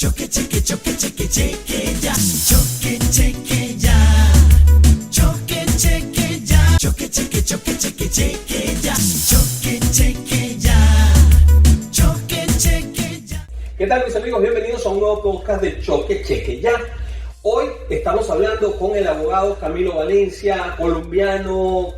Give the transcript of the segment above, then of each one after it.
Choque, cheque, choque, cheque, cheque, ya. Choque, cheque, ya. Choque, cheque, ya. Choque, cheque, choque, cheque, cheque, ya. Choque, cheque, ya. Choque, cheque, ya. ¿Qué tal, mis amigos? Bienvenidos a un nuevo podcast de Choque, cheque, ya. Hoy estamos hablando con el abogado Camilo Valencia, colombiano,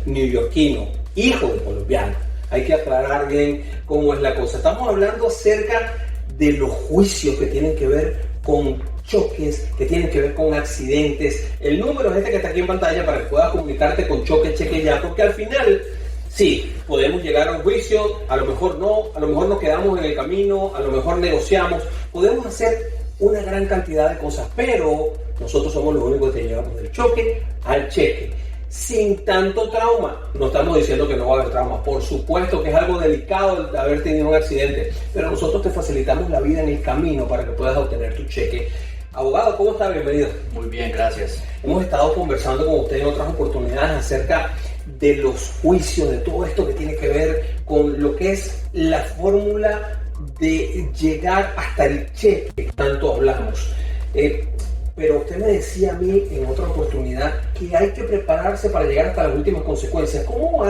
neoyorquino, hijo de colombiano. Hay que aclarar bien cómo es la cosa. Estamos hablando acerca de los juicios que tienen que ver con choques, que tienen que ver con accidentes. El número es este que está aquí en pantalla para que puedas comunicarte con Choque, cheque, ya, porque al final, sí, podemos llegar a un juicio, a lo mejor no, a lo mejor nos quedamos en el camino, a lo mejor negociamos, podemos hacer una gran cantidad de cosas, pero nosotros somos los únicos que te llevamos del choque al cheque, sin tanto trauma. No estamos diciendo que no va a haber trauma, por supuesto que es algo delicado el haber tenido un accidente, pero nosotros te facilitamos la vida en el camino para que puedas obtener tu cheque. Abogado, ¿cómo está? Bienvenido. Muy bien, gracias. Hemos estado conversando con usted en otras oportunidades acerca de los juicios, de todo esto que tiene que ver con lo que es la fórmula de llegar hasta el cheque que tanto hablamos. Pero usted me decía a mí en otra oportunidad que hay que prepararse para llegar hasta las últimas consecuencias. ¿Cómo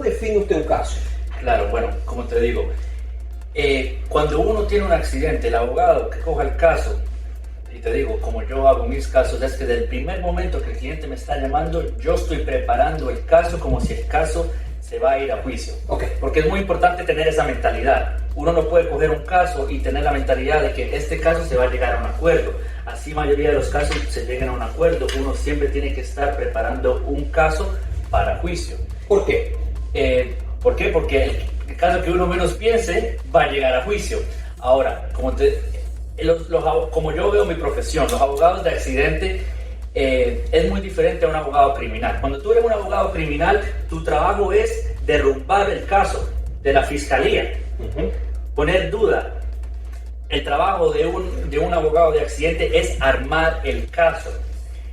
define usted un caso? Claro, bueno, como te digo, cuando uno tiene un accidente, el abogado que coja el caso, y te digo, como yo hago mis casos, es que desde el primer momento que el cliente me está llamando, yo estoy preparando el caso como si el caso se va a ir a juicio. Okay. Porque es muy importante tener esa mentalidad. Uno no puede coger un caso y tener la mentalidad de que este caso se va a llegar a un acuerdo. Así mayoría de los casos se llegan a un acuerdo. Uno siempre tiene que estar preparando un caso para juicio. ¿Por qué? ¿Por qué? Porque el caso que uno menos piense va a llegar a juicio. Ahora, como yo veo mi profesión, los abogados de accidente es muy diferente a un abogado criminal. Cuando tú eres un abogado criminal, tu trabajo es derrumbar el caso de la fiscalía, poner duda. El trabajo de un abogado de accidente es armar el caso.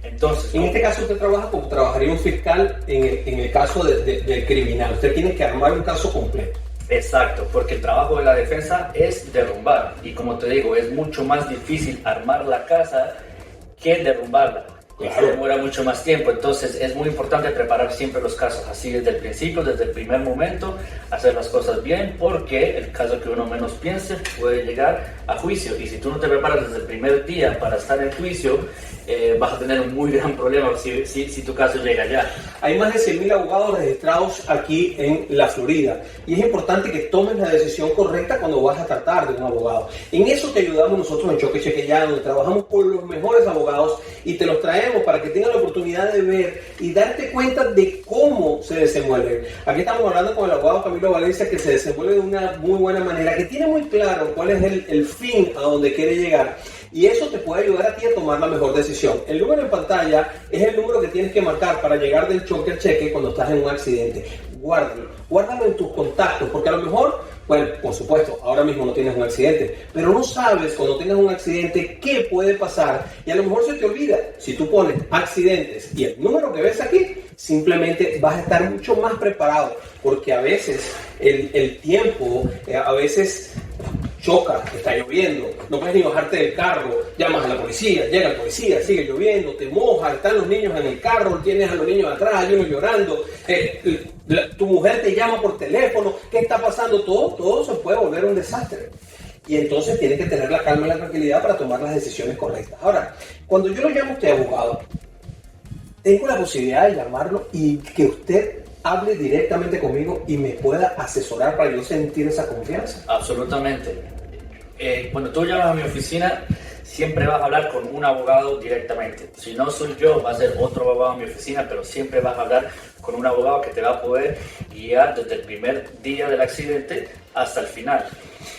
Entonces, en este caso usted trabaja como trabajaría un fiscal en el caso del criminal. Usted tiene que armar un caso completo. Exacto, porque el trabajo de la defensa es derrumbar. Y como te digo, es mucho más difícil armar la casa que derrumbarla. Claro. Se demora mucho más tiempo, entonces es muy importante preparar siempre los casos así desde el principio, desde el primer momento, hacer las cosas bien, porque el caso que uno menos piense puede llegar a juicio, y si tú no te preparas desde el primer día para estar en juicio, vas a tener un muy gran problema si tu caso llega allá. Hay más de 100.000 abogados registrados aquí en la Florida, y es importante que tomes la decisión correcta cuando vas a tratar de un abogado. En eso te ayudamos nosotros en Choque, cheque, ya, donde trabajamos con los mejores abogados y te los traemos para que tengas la oportunidad de ver y darte cuenta de cómo se desenvuelven. Aquí estamos hablando con el abogado Camilo Valencia, que se desenvuelve de una muy buena manera, que tiene muy claro cuál es el fin a donde quiere llegar, y eso te puede ayudar a ti a tomar la mejor decisión. El número en pantalla es el número que tienes que marcar para llegar del choque al cheque cuando estás en un accidente. Guárdalo en tus contactos, porque a lo mejor, bueno, por supuesto, ahora mismo no tienes un accidente, pero no sabes cuando tengas un accidente qué puede pasar, y a lo mejor se te olvida. Si tú pones accidentes y el número que ves aquí, simplemente vas a estar mucho más preparado, porque a veces el tiempo, a veces choca, está lloviendo, no puedes ni bajarte del carro, llamas a la policía, llega el policía, sigue lloviendo, te mojas, están los niños en el carro, tienes a los niños atrás, hay uno llorando, tu mujer te llama por teléfono, ¿qué está pasando? Todo se puede volver un desastre. Y entonces tienes que tener la calma y la tranquilidad para tomar las decisiones correctas. Ahora, cuando yo lo llamo a usted abogado, tengo la posibilidad de llamarlo y que usted hable directamente conmigo y me pueda asesorar para yo sentir esa confianza. Absolutamente. Cuando tú llamas a mi oficina, siempre vas a hablar con un abogado directamente. Si no soy yo, va a ser otro abogado en mi oficina, pero siempre vas a hablar con un abogado que te va a poder guiar desde el primer día del accidente hasta el final.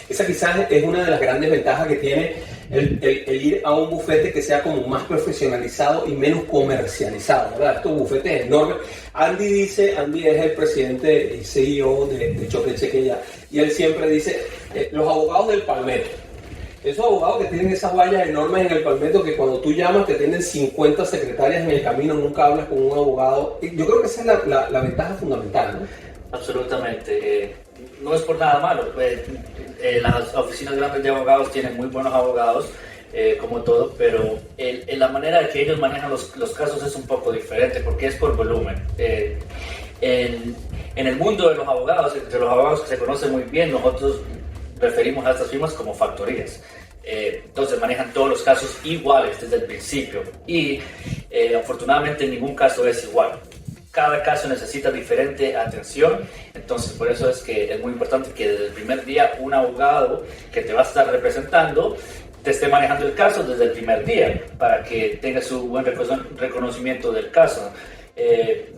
Esa quizás es una de las grandes ventajas que tiene el ir a un bufete que sea como más profesionalizado y menos comercializado, ¿verdad? Estos bufetes enormes. Andy es el presidente y CEO de Choque, cheque, ya, y él siempre dice, los abogados del Palmetto. Esos abogados que tienen esas vallas enormes en el Palmetto, que cuando tú llamas te tienen 50 secretarias en el camino, nunca hablas con un abogado. Yo creo que esa es la ventaja fundamental, ¿no? Absolutamente. no es por nada malo. Las oficinas grandes de abogados tienen muy buenos abogados, como todo, pero la manera que ellos manejan los casos es un poco diferente porque es por volumen. En el mundo de los abogados que se conocen muy bien, nosotros referimos a estas firmas como factorías. Entonces manejan todos los casos iguales desde el principio y afortunadamente ningún caso es igual. Cada caso necesita diferente atención, entonces por eso es que es muy importante que desde el primer día un abogado que te va a estar representando te esté manejando el caso desde el primer día para que tenga su buen reconocimiento del caso.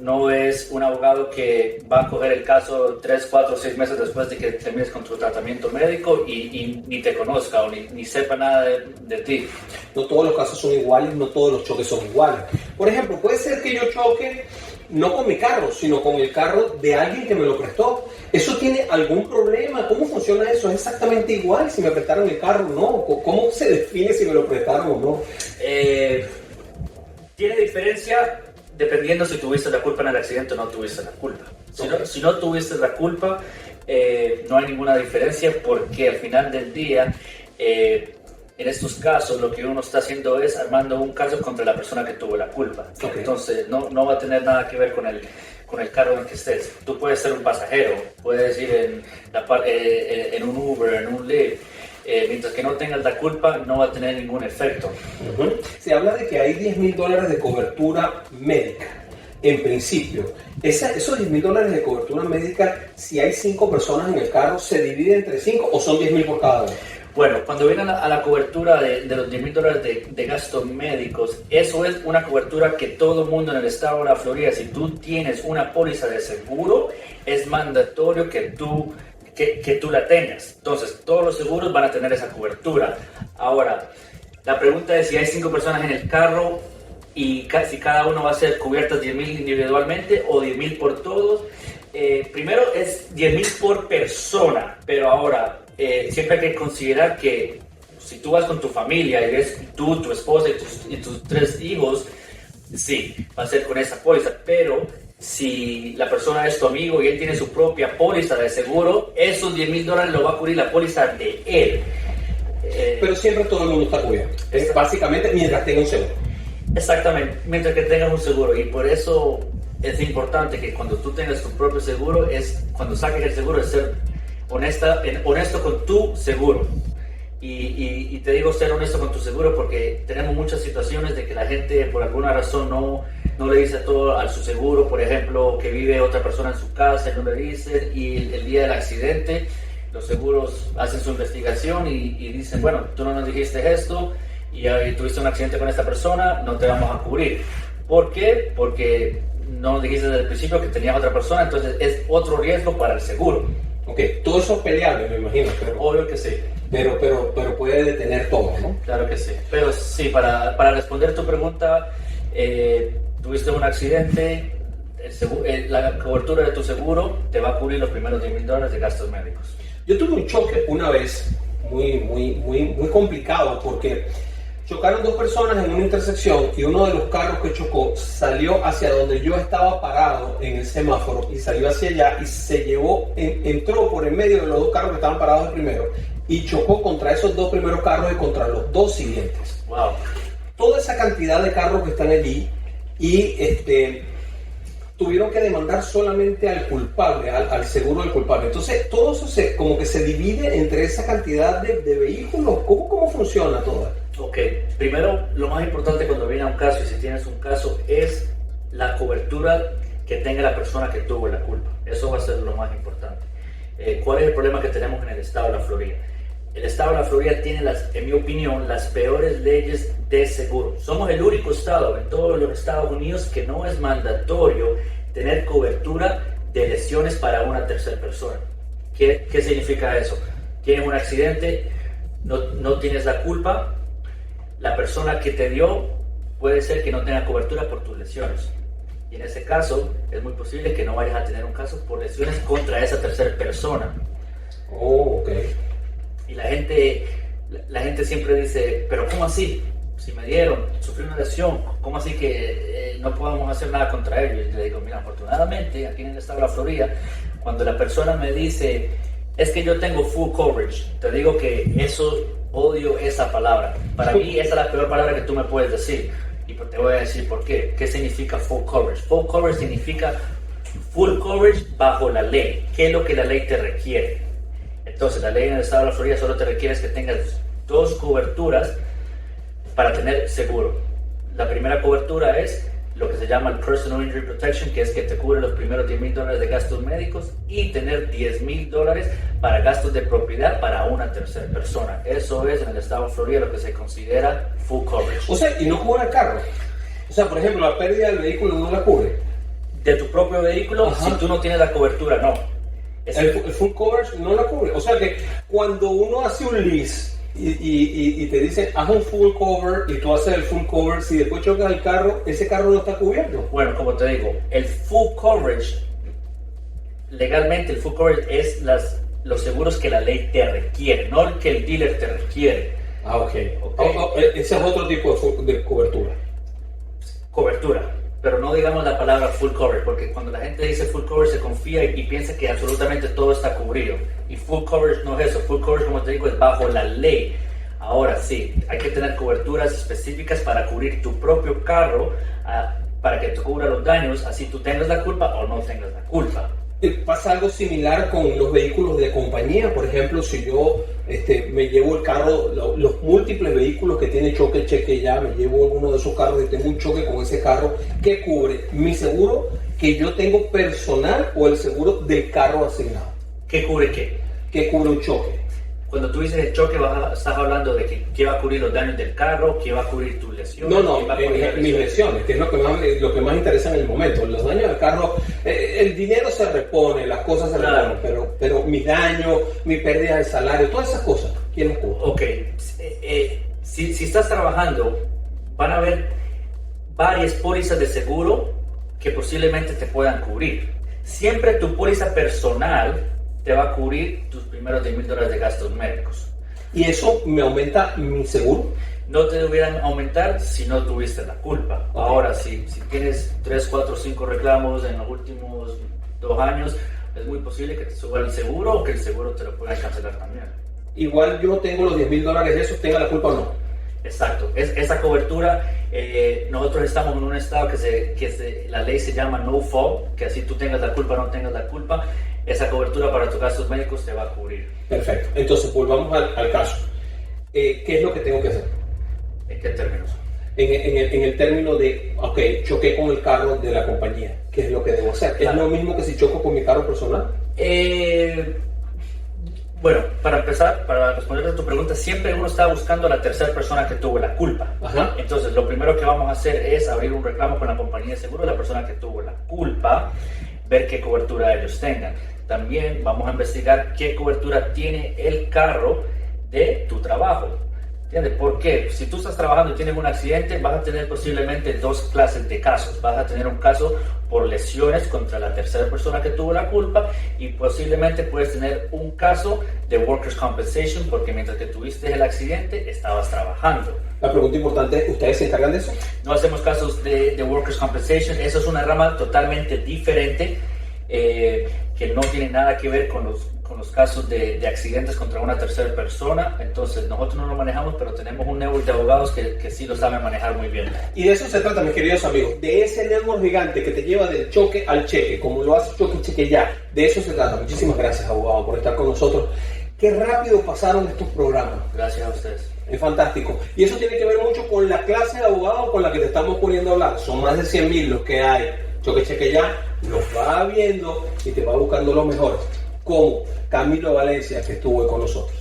No es un abogado que va a coger el caso 3, 4, 6 meses después de que termines con tu tratamiento médico y ni te conozca o ni sepa nada de ti. No todos los casos son iguales, no todos los choques son iguales. Por ejemplo, puede ser que yo choque no con mi carro, sino con el carro de alguien que me lo prestó. ¿Eso tiene algún problema? ¿Cómo funciona eso? ¿Es exactamente igual si me prestaron el carro o no? ¿Cómo se define si me lo prestaron o no? Tiene diferencia dependiendo si tuviste la culpa en el accidente o no tuviste la culpa. Si no tuviste la culpa, no hay ninguna diferencia porque al final del día, en estos casos lo que uno está haciendo es armando un caso contra la persona que tuvo la culpa. Okay. Entonces no va a tener nada que ver con el carro en el que estés. Tú puedes ser un pasajero, puedes ir en un Uber, en un Lyft. Mientras que no tengas la culpa, no va a tener ningún efecto. Uh-huh. Se habla de que hay $10,000 de cobertura médica. En principio, esos $10,000 de cobertura médica, si hay 5 personas en el carro, ¿se divide entre 5 o son 10,000 por cada uno? Bueno, cuando vienen a la cobertura de los $10,000 de gastos médicos, eso es una cobertura que todo el mundo en el estado de la Florida, si tú tienes una póliza de seguro, es mandatorio que tú la tengas. Entonces, todos los seguros van a tener esa cobertura. Ahora, la pregunta es si hay 5 personas en el carro y si cada uno va a ser cubiertas 10,000 individualmente o 10,000 por todos. Primero es 10,000 por persona, pero ahora siempre hay que considerar que si tú vas con tu familia y ves tú, tu esposa y tus 3 hijos, sí, va a ser con esa póliza, pero si la persona es tu amigo y él tiene su propia póliza de seguro, esos $10,000 lo va a cubrir la póliza de él. Pero siempre todo el mundo está cubierto. Es básicamente mientras tenga un seguro. Exactamente, mientras que tengas un seguro. Y por eso es importante que cuando tú tengas tu propio seguro, cuando saques el seguro, es ser honesto con tu seguro. Y te digo ser honesto con tu seguro porque tenemos muchas situaciones de que la gente por alguna razón no le dice todo a su seguro, por ejemplo, que vive otra persona en su casa y no le dicen, y el día del accidente los seguros hacen su investigación y dicen, bueno, tú no nos dijiste esto y tuviste un accidente con esta persona, no te vamos a cubrir. ¿Por qué? Porque no dijiste desde el principio que tenías otra persona, entonces es otro riesgo para el seguro. Ok, todo eso es peleable, me imagino. Pero, obvio que sí. Pero puede detener todo, ¿no? Claro que sí. Pero sí, para responder tu pregunta, tuviste un accidente, la cobertura de tu seguro te va a cubrir los primeros $10,000 de gastos médicos. Yo tuve un choque una vez muy complicado porque chocaron 2 personas en una intersección y uno de los carros que chocó salió hacia donde yo estaba parado en el semáforo y salió hacia allá y se entró por en medio de los 2 carros que estaban parados el primero y chocó contra esos 2 primeros carros y contra los 2 siguientes. Wow. Toda esa cantidad de carros que están allí y tuvieron que demandar solamente al culpable, al seguro del culpable. Entonces, todo eso como que se divide entre esa cantidad de vehículos. ¿Cómo funciona todo esto? Ok, primero, lo más importante cuando viene a un caso, y si tienes un caso, es la cobertura que tenga la persona que tuvo la culpa. Eso va a ser lo más importante. ¿Cuál es el problema que tenemos en el estado de la Florida? El estado de la Florida tiene, en mi opinión, las peores leyes de seguro. Somos el único estado en todos los Estados Unidos que no es mandatorio tener cobertura de lesiones para una tercera persona. ¿Qué significa eso? Tienes un accidente, no tienes la culpa, la persona que te dio puede ser que no tenga cobertura por tus lesiones. Y en ese caso, es muy posible que no vayas a tener un caso por lesiones contra esa tercera persona. Oh, ok. Y la gente siempre dice, pero ¿cómo así? Si me dieron, sufrí una lesión, ¿cómo así que no podemos hacer nada contra ellos? Y le digo, mira, afortunadamente, aquí en el estado de la Florida, Cuando la persona me dice, es que yo tengo full coverage, te digo que eso, odio esa palabra. Para mí esa es la peor palabra que tú me puedes decir. Y te voy a decir por qué. ¿Qué significa full coverage? Full coverage significa full coverage bajo la ley. ¿Qué es lo que la ley te requiere? Entonces, la ley en el estado de la Florida solo te requiere que tengas 2 coberturas para tener seguro. La primera cobertura es lo que se llama el Personal Injury Protection, que es que te cubre los primeros $10,000 de gastos médicos y tener $10,000 para gastos de propiedad para una tercera persona. Eso es en el estado de Florida lo que se considera full coverage. O sea, y no cubre el carro. O sea, por ejemplo, la pérdida del vehículo no la cubre. De tu propio vehículo, Ajá. si tú no tienes la cobertura, no. El full coverage no la cubre. O sea que cuando uno hace un lease y te dicen haz un full cover y tú haces el full cover, si después chocas el carro, ese carro no está cubierto. Bueno, como te digo, el full coverage, legalmente el full coverage es los seguros que la ley te requiere, no el que el dealer te requiere. Ah, ok. Ese es otro tipo de cobertura. Cobertura, pero no digamos la palabra full coverage, porque cuando la gente dice full coverage se confía y piensa que absolutamente todo está cubrido. Y full coverage no es eso. Full coverage, como te digo, es bajo la ley. Ahora sí, hay que tener coberturas específicas para cubrir tu propio carro, para que te cubra los daños, así tú tengas la culpa o no tengas la culpa. Pasa algo similar con los vehículos de compañía. Por ejemplo, si yo me llevo el carro, los múltiples vehículos que tiene choque, cheque ya, me llevo uno de esos carros y tengo un choque con ese carro, ¿qué cubre? ¿Mi seguro que yo tengo personal o el seguro del carro asignado? ¿Qué cubre qué? ¿Qué cubre un choque? Cuando tú dices el choque, estás hablando de que qué va a cubrir los daños del carro, qué va a cubrir tus lesiones. No, mis lesiones, que es lo que más interesa en el momento. Los daños del carro, el dinero se repone, las cosas se reponen, pero mis daños, mi pérdida de salario, todas esas cosas, ¿quién las cubre? Ok, si estás trabajando, van a haber varias pólizas de seguro que posiblemente te puedan cubrir. Siempre tu póliza personal te va a cubrir tus primeros $10,000 de gastos médicos. ¿Y eso me aumenta mi seguro? No te deberían aumentar si no tuviste la culpa. Okay. Ahora, si tienes 3, 4, 5 reclamos en los últimos 2 años, es muy posible que te suba el seguro o que el seguro te lo pueda cancelar también. Igual yo tengo los $10,000 de esos, tenga la culpa o no. Exacto, esa cobertura, nosotros estamos en un estado que la ley se llama no fault, que así tú tengas la culpa o no tengas la culpa, esa cobertura para tus gastos médicos te va a cubrir. Perfecto, entonces volvamos al caso. ¿Qué es lo que tengo que hacer? ¿En qué términos? En el término de, ok, choqué con el carro de la compañía, ¿qué es lo que debo hacer? ¿Es lo mismo que si choco con mi carro personal? Bueno, para empezar, para responder a tu pregunta, siempre uno está buscando a la tercera persona que tuvo la culpa. Ajá. Entonces, lo primero que vamos a hacer es abrir un reclamo con la compañía de seguro de la persona que tuvo la culpa, ver qué cobertura ellos tengan. También vamos a investigar qué cobertura tiene el carro de tu trabajo. ¿Entiendes? ¿Por qué? Si tú estás trabajando y tienes un accidente, vas a tener posiblemente 2 clases de casos. Vas a tener un caso por lesiones contra la tercera persona que tuvo la culpa y posiblemente puedes tener un caso de Workers' Compensation porque mientras que tuviste el accidente estabas trabajando. La pregunta importante es, ¿ustedes se encargan de eso? No hacemos casos de Workers' Compensation. Eso es una rama totalmente diferente que no tiene nada que ver con los casos de accidentes contra una tercera persona. Entonces nosotros no lo manejamos, pero tenemos un network de abogados que sí lo saben manejar muy bien. Y de eso se trata, mis queridos amigos, de ese network gigante que te lleva del choque al cheque, como lo hace Choque Cheque Ya. De eso se trata. Muchísimas gracias, abogado, por estar con nosotros. Qué rápido pasaron estos programas. Gracias a ustedes. Es fantástico. Y eso tiene que ver mucho con la clase de abogados con la que te estamos poniendo a hablar. Son más de 100,000 los que hay. Choque Cheque Ya los va viendo y te va buscando los mejores. Como Camilo Valencia, que estuvo con nosotros.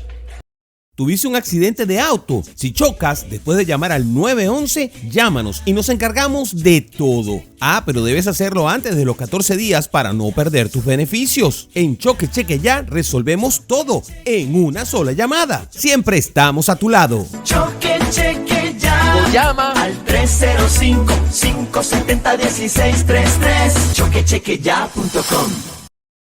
¿Tuviste un accidente de auto? Si chocas, después de llamar al 911, llámanos y nos encargamos de todo. Pero debes hacerlo antes de los 14 días para no perder tus beneficios. En Choque Cheque Ya resolvemos todo en una sola llamada. Siempre estamos a tu lado. Choque Cheque Ya. O llama al 305-570-1633. Choquechequeya.com.